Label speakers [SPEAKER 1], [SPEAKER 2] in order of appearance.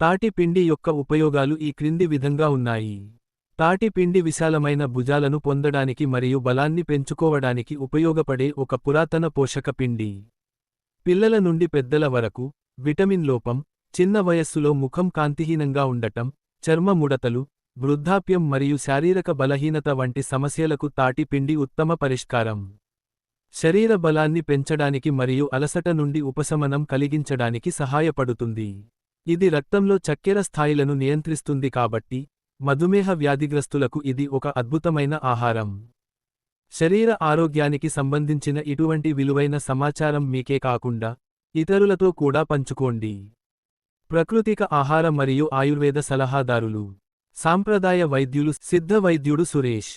[SPEAKER 1] తాటి పిండి యొక్క ఉపయోగాలు ఈ క్రింది విధంగా ఉన్నాయి. తాటి పిండి విశాలమైన భుజాలను పొందడానికి మరియు బలాన్ని పెంచుకోవడానికి ఉపయోగపడే ఒక పురాతన పోషక పిండి. పిల్లల నుండి పెద్దల వరకు, విటమిన్ లోపం, చిన్న వయస్సులో ముఖం కాంతిహీనంగా ఉండటం, చర్మ ముడతలు, వృద్ధాప్యం మరియు శారీరక బలహీనత వంటి సమస్యలకు తాటి పిండి ఉత్తమ పరిష్కారం. శరీర బలాన్ని పెంచడానికి మరియు అలసట నుండి ఉపశమనం కలిగించడానికి సహాయపడుతుంది. ఇది రక్తంలో చక్కెర స్థాయిలను నియంత్రిస్తుంది కాబట్టి, మధుమేహ వ్యాధిగ్రస్తులకు ఇది ఒక అద్భుతమైన ఆహారం. శరీర ఆరోగ్యానికి సంబంధించిన ఇటువంటి విలువైన సమాచారం మీకే కాకుండా ఇతరులతో కూడా పంచుకోండి. ప్రకృతిక ఆహార మరియు ఆయుర్వేద సలహాదారులు. సాంప్రదాయ వైద్యులు. సిద్ధ వైద్యుడు సురేష్.